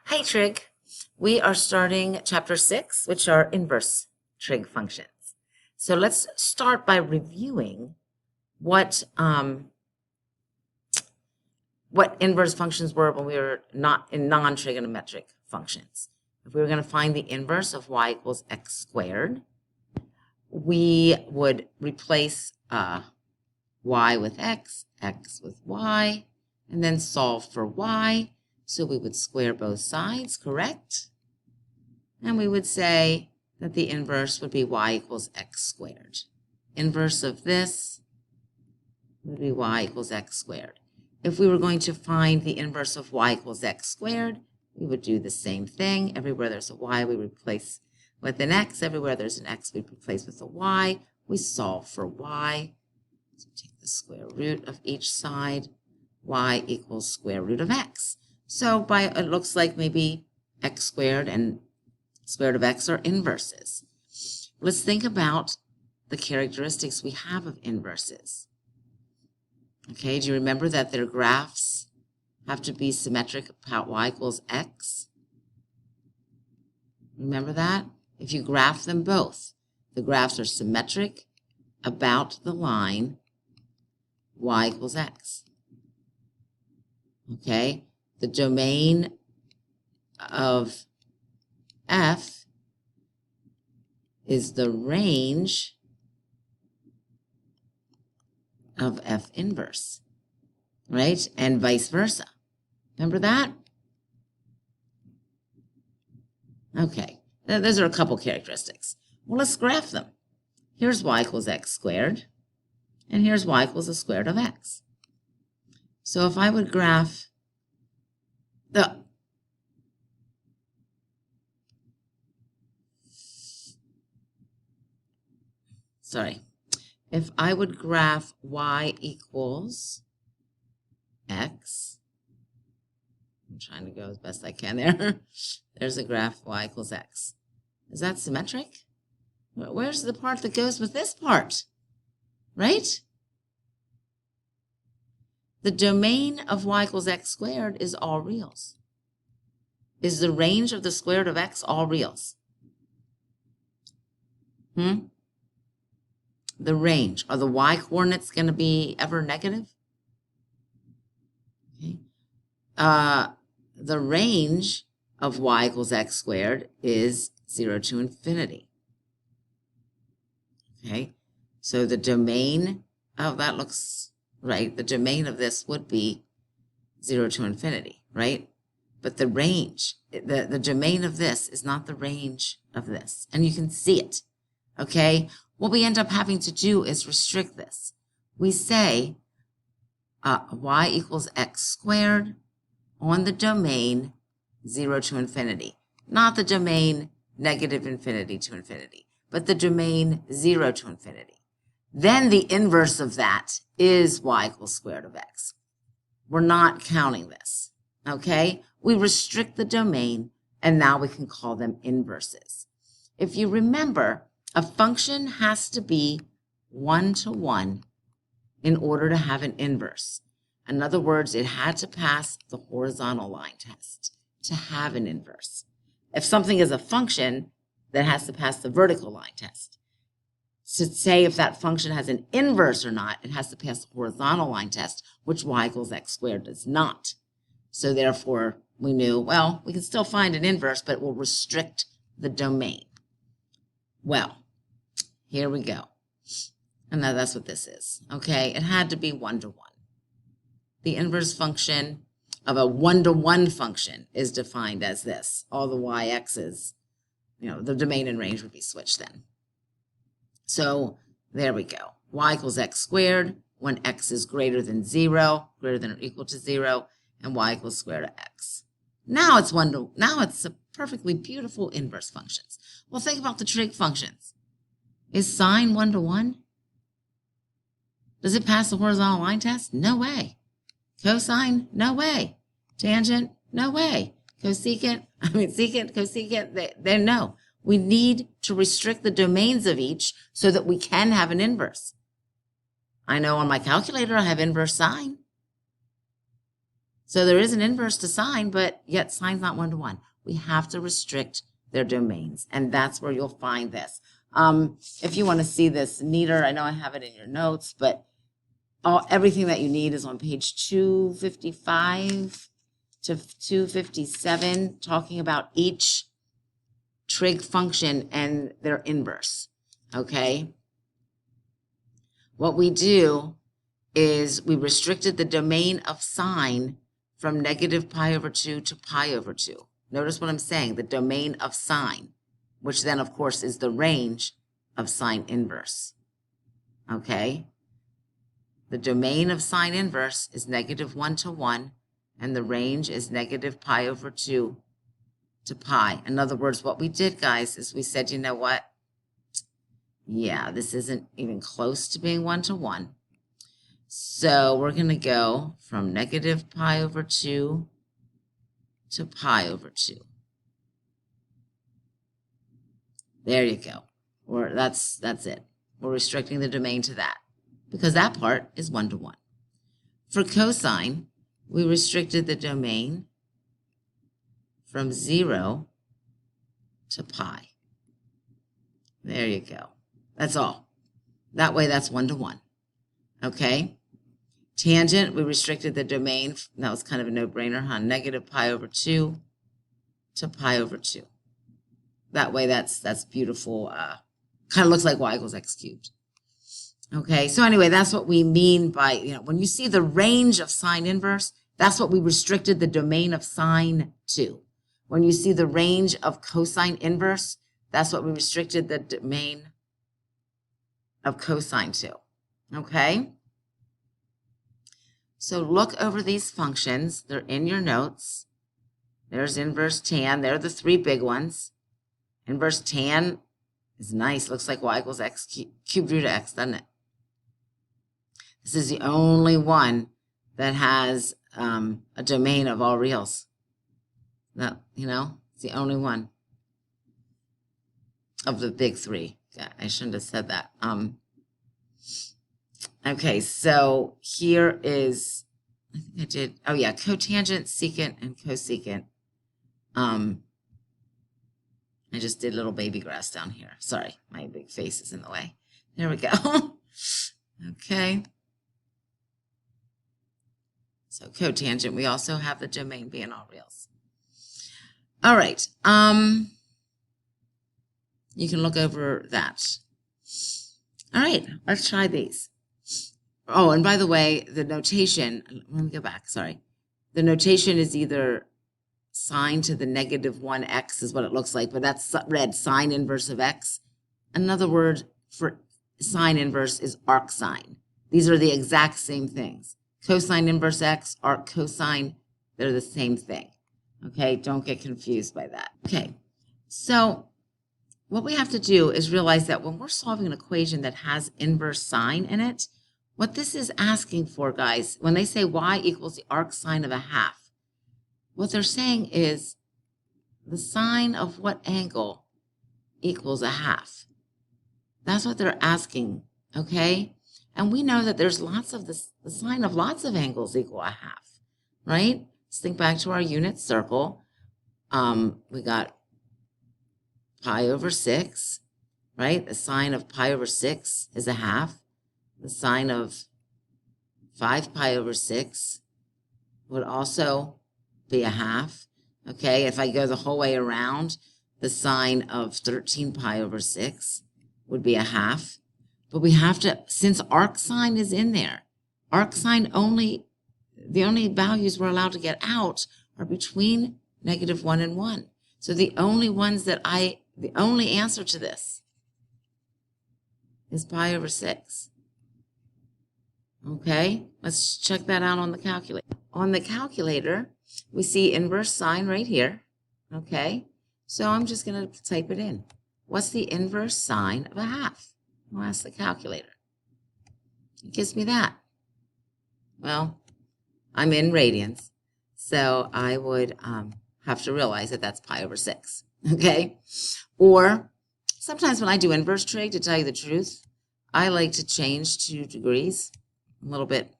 Hey Trig, we are starting chapter 6, which are inverse trig functions. So let's start by reviewing what inverse functions were when we were not in non-trigonometric functions. If we were going to find the inverse of y equals x squared, we would replace y with x with y, and then solve for y. So we would square both sides, correct? And we would say that the inverse would be y equals x squared. Inverse of this would be y equals x squared. If we were going to find the inverse of y equals x squared, we would do the same thing. Everywhere there's a y, we replace with an x. Everywhere there's an x, we replace with a y. We solve for y. So take the square root of each side. Y equals square root of x. So it looks like maybe x squared and square root of x are inverses. Let's think about the characteristics we have of inverses. Okay, do you remember that their graphs have to be symmetric about y equals x? Remember that? If you graph them both, the graphs are symmetric about the line y equals x. Okay? The domain of f is the range of f inverse, right? And vice versa. Remember that? Okay, those are a couple characteristics. Well, let's graph them. Here's y equals x squared, and here's y equals the square root of x. So if I would graph if I would graph y equals x, I'm trying to go as best I can there. There's a graph y equals x. Is that symmetric? Where's the part that goes with this part? Right? The domain of y equals x squared is all reals. Is the range of the square root of x all reals? The range. Are the y coordinates going to be ever negative? Okay. The range of y equals x squared is 0 to infinity. Okay. So the domain, that looks right. The domain of this would be 0 to infinity, right? But the range, the domain of this is not the range of this. And you can see it, okay? What we end up having to do is restrict this. We say y equals x squared on the domain 0 to infinity. Not the domain negative infinity to infinity, but the domain 0 to infinity. Then the inverse of that is y equals square root of x. We're not counting this, okay? We restrict the domain, and now we can call them inverses. If you remember, a function has to be 1-to-1 in order to have an inverse. In other words, it had to pass the horizontal line test to have an inverse. If something is a function, that has to pass the vertical line test. To say if that function has an inverse or not, it has to pass the horizontal line test, which y equals x squared does not. So therefore, we knew, well, we can still find an inverse, but it will restrict the domain. Well, here we go. And now that's what this is, okay? It had to be 1-to-1. The inverse function of a 1-to-1 function is defined as this. All the y-x's, the domain and range would be switched then. So there we go. Y equals x squared when x is greater than 0, greater than or equal to 0, and y equals square root of x. Now it's a perfectly beautiful inverse functions. Well, think about the trig functions. Is sine 1-to-1? Does it pass the horizontal line test? No way. Cosine? No way. Tangent? No way. Secant, cosecant, they no. We need to restrict the domains of each so that we can have an inverse. I know on my calculator I have inverse sine. So there is an inverse to sine, but yet sine's not 1-to-1. We have to restrict their domains, and that's where you'll find this. If you want to see this neater, I know I have it in your notes, but everything that you need is on page 255 to 257, talking about each trig function and their inverse, okay? What we do is we restricted the domain of sine from -π/2 to π/2. Notice what I'm saying, the domain of sine, which then, of course, is the range of sine inverse, okay? The domain of sine inverse is -1-to-1, and the range is -π/2 to pi. In other words, what we did, guys, is we said, you know what? Yeah, this isn't even close to being 1-to-1. So we're going to go from -π/2 to π/2. There you go. Or that's it. We're restricting the domain to that because that part is 1-to-1. For cosine, we restricted the domain from 0 to pi. There you go. That's all. That way, that's 1-to-1. Okay? Tangent, we restricted the domain. That was kind of a no-brainer, huh? -π/2 to π/2. That way, that's beautiful. Kind of looks like y = x cubed. Okay, so anyway, that's what we mean by, when you see the range of sine inverse, that's what we restricted the domain of sine to. When you see the range of cosine inverse, that's what we restricted the domain of cosine to. Okay? So look over these functions. They're in your notes. There's inverse tan. They're the three big ones. Inverse tan is nice. Looks like y = x cubed root of x, doesn't it? This is the only one that has a domain of all reals. That, it's the only one of the big three. I shouldn't have said that. Okay, so here is, I think I did, oh yeah, cotangent, secant, and cosecant. I just did little baby grass down here. Sorry, my big face is in the way. There we go. Okay. So cotangent, we also have the domain being all reals. All right. You can look over that. All right, let's try these. Oh, and by the way, the notation, let me go back, sorry. The notation is either sine to the -1x is what it looks like, but that's read sine inverse of x. Another word for sine inverse is arc sine. These are the exact same things. Cosine inverse x, arc cosine, they're the same thing. Okay, don't get confused by that. Okay, so what we have to do is realize that when we're solving an equation that has inverse sine in it, what this is asking for, guys, when they say y = the arc sine of a half, what they're saying is the sine of what angle equals a half. That's what they're asking, okay? And we know that there's lots of the sine of lots of angles equal a half, right? Let's think back to our unit circle. We got π/6, right? The sine of π/6 is a half. The sine of 5π/6 would also be a half. Okay, if I go the whole way around, the sine of 13π/6 would be a half. But we have to, since arc sine is in there, arc sine the only values we're allowed to get out are between -1 and 1. So the only answer to this is π/6. Okay, let's check that out on the calculator. On the calculator, we see inverse sine right here. Okay, so I'm just going to type it in. What's the inverse sine of a half? I'll ask the calculator. It gives me that. Well, I'm in radians, so I would have to realize that that's π/6. Okay, or sometimes when I do inverse trig, to tell you the truth, I like to change 2 degrees a little bit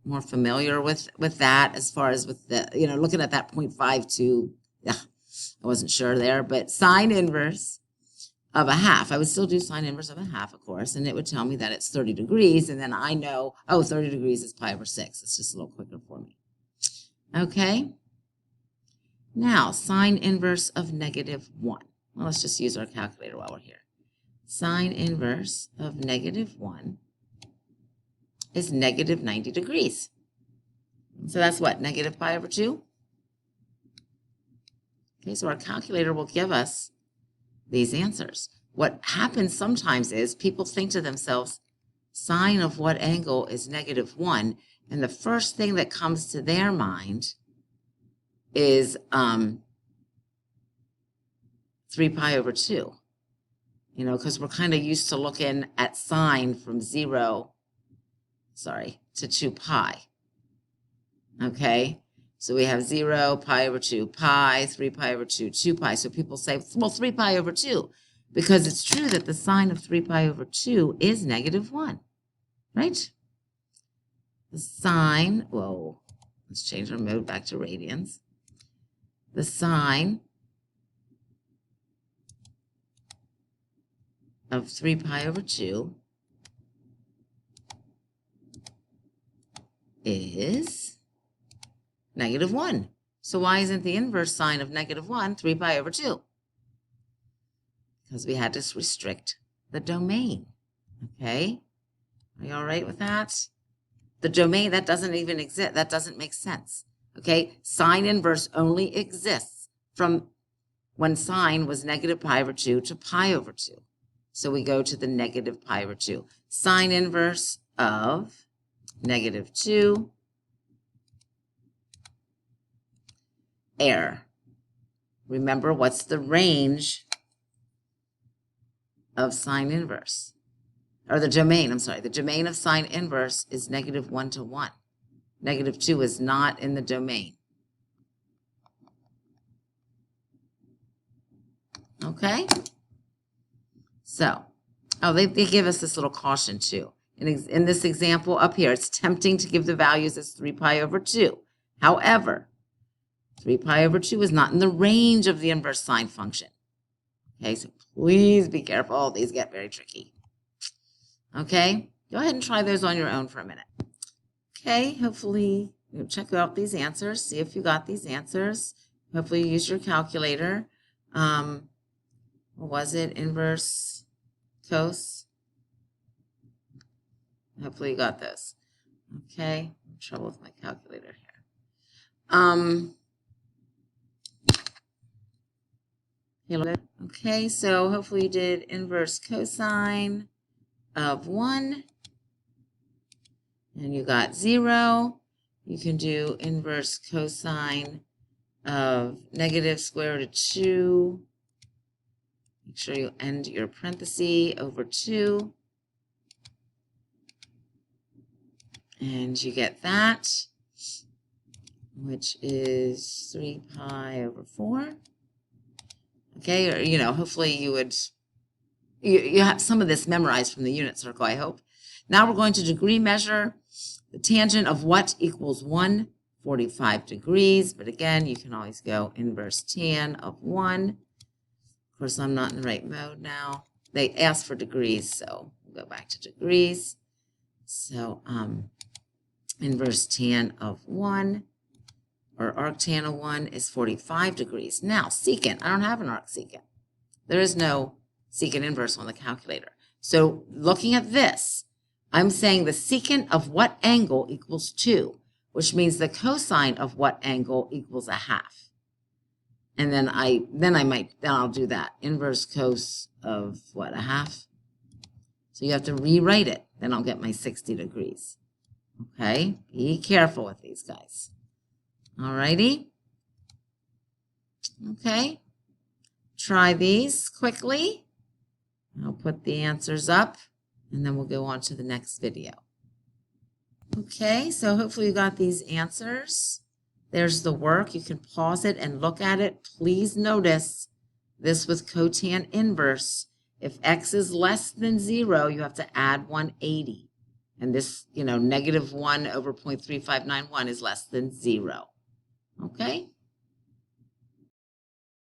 more familiar with that as far as with the, looking at that 0.52. Yeah, I wasn't sure there, but sine inverse of a half. I would still do sine inverse of a half, of course, and it would tell me that it's 30 degrees, and then I know, 30 degrees is pi over 6. It's just a little quicker for me. Okay? Now, sine inverse of -1. Well, let's just use our calculator while we're here. Sine inverse of -1 is negative 90 degrees. So that's what, negative pi over 2? Okay, so our calculator will give us these answers. What happens sometimes is people think to themselves, sine of what angle is -1? And the first thing that comes to their mind is 3 pi over 2. Because we're kind of used to looking at sine from 0, to 2 pi. Okay? So we have 0, pi over 2, pi, 3 pi over 2, 2 pi. So people say, well, 3 pi over 2, because it's true that the sine of 3 pi over 2 is -1, right? The sine, let's change our mode back to radians. The sine of 3 pi over 2 is -1. So why isn't the inverse sine of -1 3 pi over 2? Because we had to restrict the domain. Okay? Are you all right with that? The domain, that doesn't even exist. That doesn't make sense. Okay? Sine inverse only exists from when sine was negative pi over 2 to pi over 2. So we go to the negative pi over 2. Sine inverse of -2. Error. Remember, what's the range of sine inverse? Or the domain, I'm sorry. The domain of sine inverse is -1 to 1. -2 is not in the domain. Okay? So, they give us this little caution too. In this example up here, it's tempting to give the values as 3 pi over 2. However, 3 pi over 2 is not in the range of the inverse sine function. Okay, so please be careful. These get very tricky. Okay, go ahead and try those on your own for a minute. Okay, hopefully check out these answers. See if you got these answers. Hopefully you use your calculator. What was it? Inverse, cos. Hopefully you got this. Okay, I'm in trouble with my calculator here. Okay, so hopefully you did inverse cosine of 1, and you got 0. You can do inverse cosine of negative square root of 2. Make sure you end your parenthesis over 2. And you get that, which is 3 pi over 4. Okay, or, hopefully you would, you have some of this memorized from the unit circle, I hope. Now we're going to degree measure the tangent of what equals 145 degrees. But again, you can always go inverse tan of 1. Of course, I'm not in the right mode now. They asked for degrees, so we'll go back to degrees. So inverse tan of 1, or arctan of 1, is 45 degrees. Now, secant, I don't have an arcsecant. There is no secant inverse on the calculator. So looking at this, I'm saying the secant of what angle equals 2, which means the cosine of what angle equals a half. And then I'll do that. Inverse cos of what, a half? So you have to rewrite it. Then I'll get my 60 degrees. Okay, be careful with these guys. Alrighty. Okay, try these quickly. I'll put the answers up, and then we'll go on to the next video. Okay, so hopefully you got these answers. There's the work. You can pause it and look at it. Please notice this with cotan inverse. If x is less than 0, you have to add 180. And this, negative 1 over 0.3591 is less than 0. Okay?